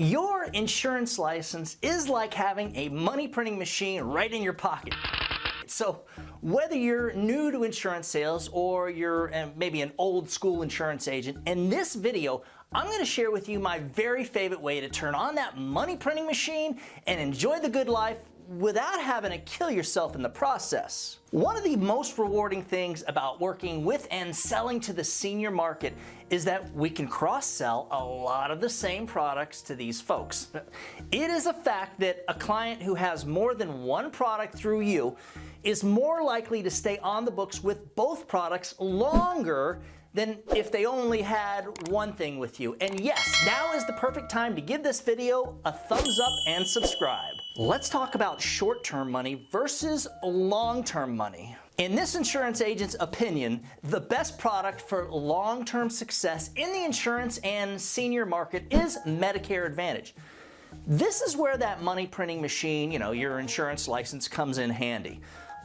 Your insurance license is like having a money printing machine right in your pocket. So whether you're new to insurance sales or you're maybe an old school insurance agent, in this video, I'm going to share with you my very favorite way to turn on that money printing machine and enjoy the good life without having to kill yourself in the process. One of the most rewarding things about working with and selling to the senior market is that we can cross-sell a lot of the same products to these folks. It is a fact that a client who has more than one product through you is more likely to stay on the books with both products longer than if they only had one thing with you. And yes, now is the perfect time to give this video a thumbs up and subscribe. Let's talk about short-term money versus long-term money. In this insurance agent's opinion, the best product for long-term success in the insurance and senior market is Medicare Advantage. This is where that money printing machine, your insurance license, comes in handy.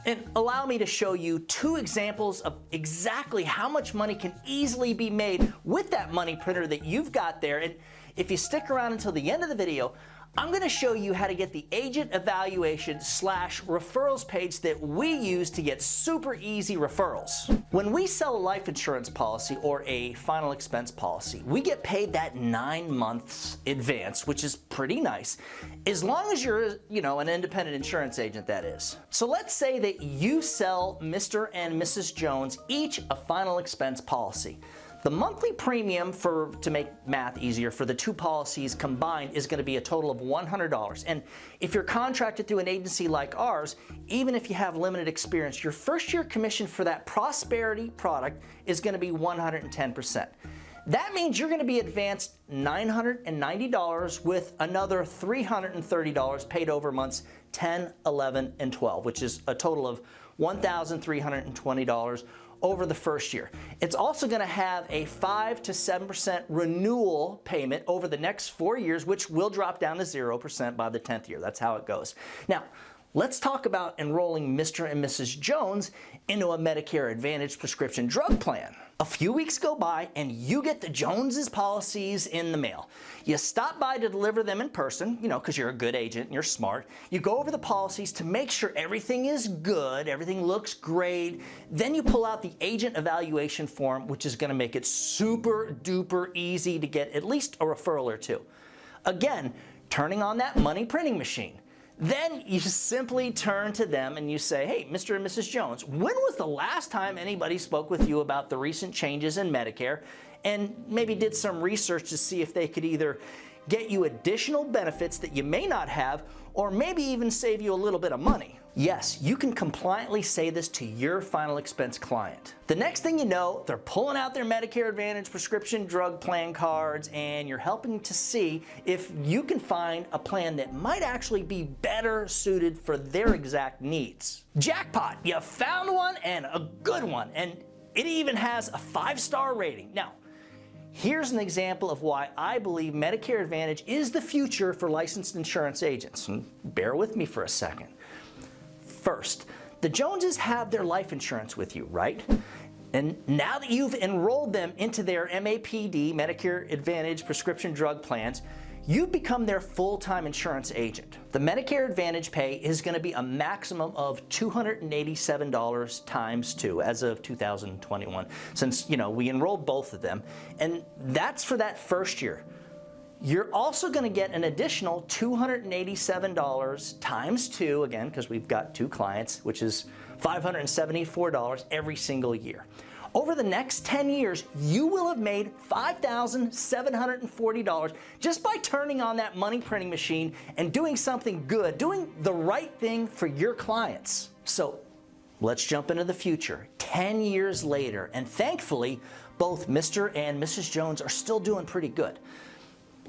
And allow me to show you two examples of exactly how much money can easily be made with that money printer that you've got there. And if you stick around until the end of the video, I'm going to show you how to get the agent evaluation / referrals page that we use to get super easy referrals. When we sell a life insurance policy or a final expense policy, we get paid that 9 months advance, which is pretty nice, as long as you're, an independent insurance agent, that is. So let's say that you sell Mr. and Mrs. Jones each a final expense policy. The monthly premium, to make math easier, for the two policies combined is going to be a total of $100. And if you're contracted through an agency like ours, even if you have limited experience, your first year commission for that Prosperity product is going to be 110%. That means you're going to be advanced $990 with another $330 paid over months 10, 11, and 12, which is a total of $1,320 over the first year. It's also going to have a 5 to 7% renewal payment over the next 4 years, which will drop down to 0% by the 10th year. That's how it goes. Now, let's talk about enrolling Mr. and Mrs. Jones into a Medicare Advantage prescription drug plan. A few weeks go by and you get the Joneses policies in the mail. You stop by to deliver them in person, because you're a good agent and you're smart. You go over the policies to make sure everything is good, everything looks great. Then you pull out the agent evaluation form, which is going to make it super duper easy to get at least a referral or two. Again, turning on that money printing machine. Then you simply turn to them and you say, hey, Mr. and Mrs. Jones, when was the last time anybody spoke with you about the recent changes in Medicare and maybe did some research to see if they could either get you additional benefits that you may not have or maybe even save you a little bit of money? Yes, you can compliantly say this to your final expense client. The next thing you know, they're pulling out their Medicare Advantage prescription drug plan cards and you're helping to see if you can find a plan that might actually be better suited for their exact needs. Jackpot, you found one, and a good one, and it even has a 5-star rating. Now, here's an example of why I believe Medicare Advantage is the future for licensed insurance agents. And bear with me for a second. First, the Joneses have their life insurance with you, right? And now that you've enrolled them into their MAPD, Medicare Advantage prescription drug plans, you've become their full-time insurance agent. The Medicare Advantage pay is going to be a maximum of $287 times 2 as of 2021, since, we enrolled both of them. And that's for that first year. You're also going to get an additional $287 times 2, again, because we've got 2 clients, which is $574 every single year. Over the next 10 years, you will have made $5,740 just by turning on that money printing machine and doing something good, doing the right thing for your clients. So let's jump into the future, 10 years later, and thankfully, both Mr. and Mrs. Jones are still doing pretty good.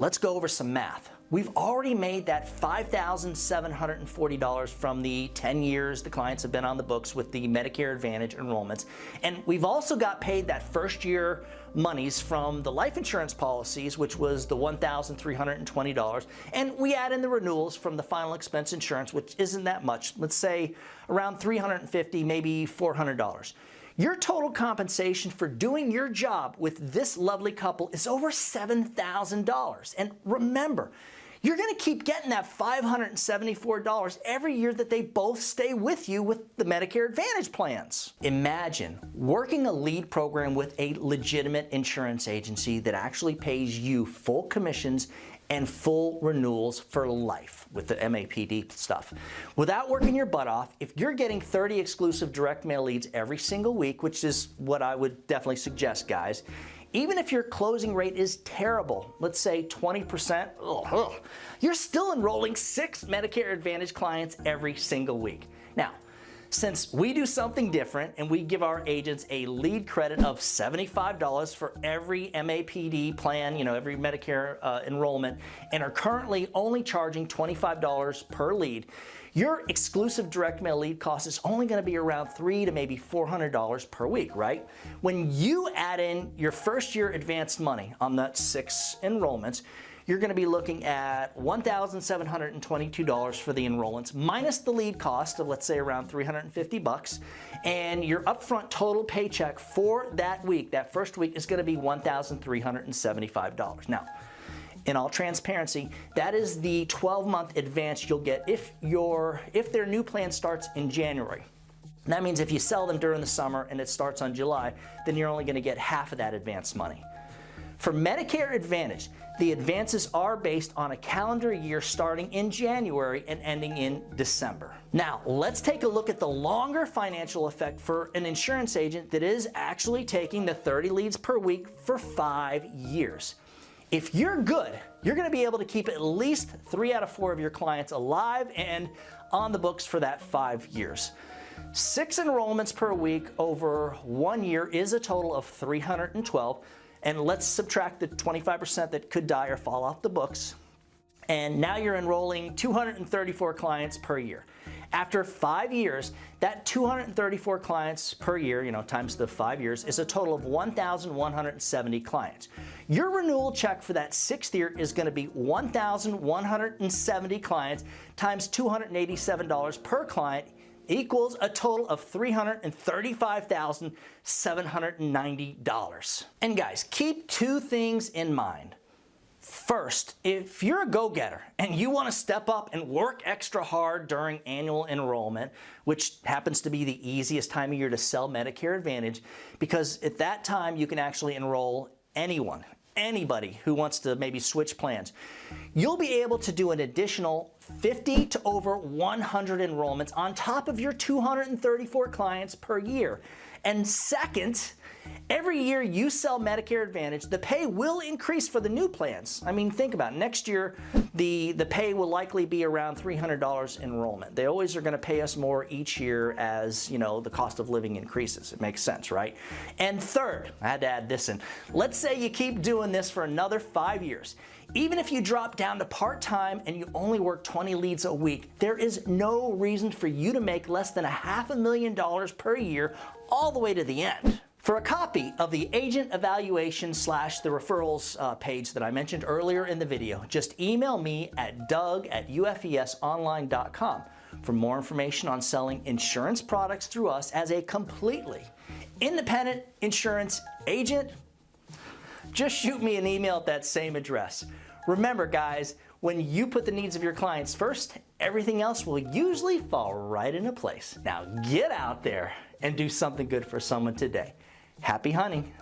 Let's go over some math. We've already made that $5,740 from the 10 years the clients have been on the books with the Medicare Advantage enrollments. And we've also got paid that first year monies from the life insurance policies, which was the $1,320. And we add in the renewals from the final expense insurance, which isn't that much. Let's say around $350, maybe $400. Your total compensation for doing your job with this lovely couple is over $7,000. And remember, you're going to keep getting that $574 every year that they both stay with you with the Medicare Advantage plans. Imagine working a lead program with a legitimate insurance agency that actually pays you full commissions and full renewals for life with the MAPD stuff. Without working your butt off, if you're getting 30 exclusive direct mail leads every single week, which is what I would definitely suggest, guys, even if your closing rate is terrible, let's say 20%, you're still enrolling 6 Medicare Advantage clients every single week. Now, since we do something different and we give our agents a lead credit of $75 for every MAPD plan, every Medicare enrollment, and are currently only charging $25 per lead, your exclusive direct mail lead cost is only going to be around $300 to maybe $400 per week, right? When you add in your first year advanced money on that 6 enrollments, you're going to be looking at $1,722 for the enrollments, minus the lead cost of, let's say, around $350, and your upfront total paycheck for that week, that first week, is going to be $1,375. Now, in all transparency, that is the 12-month advance you'll get if their new plan starts in January. That means if you sell them during the summer and it starts on July, then you're only going to get half of that advance money. For Medicare Advantage, the advances are based on a calendar year starting in January and ending in December. Now, let's take a look at the longer financial effect for an insurance agent that is actually taking the 30 leads per week for 5 years. If you're good, you're going to be able to keep at least 3 out of 4 of your clients alive and on the books for that 5 years. 6 enrollments per week over 1 year is a total of 312. And let's subtract the 25% that could die or fall off the books. And now you're enrolling 234 clients per year. After 5 years, that 234 clients per year, times the 5 years, is a total of 1,170 clients. Your renewal check for that 6th year is going to be 1,170 clients times $287 per client, equals a total of $335,790. And guys, keep 2 things in mind. First, if you're a go-getter and you want to step up and work extra hard during annual enrollment, which happens to be the easiest time of year to sell Medicare Advantage, because at that time you can actually enroll anybody who wants to maybe switch plans, you'll be able to do an additional 50 to over 100 enrollments on top of your 234 clients per year. And second, every year you sell Medicare Advantage, the pay will increase for the new plans. I mean, think about it. Next year, the pay will likely be around $300 enrollment. They always are going to pay us more each year as, the cost of living increases. It makes sense, right? And third, I had to add this in. Let's say you keep doing this for another 5 years. Even if you drop down to part-time and you only work 20 leads a week, there is no reason for you to make less than $500,000 per year all the way to the end. For a copy of the agent evaluation / the referrals page that I mentioned earlier in the video, just email me at doug@ufesonline.com. For more information on selling insurance products through us as a completely independent insurance agent, just shoot me an email at that same address. Remember, guys, when you put the needs of your clients first, everything else will usually fall right into place. Now get out there and do something good for someone today. Happy hunting.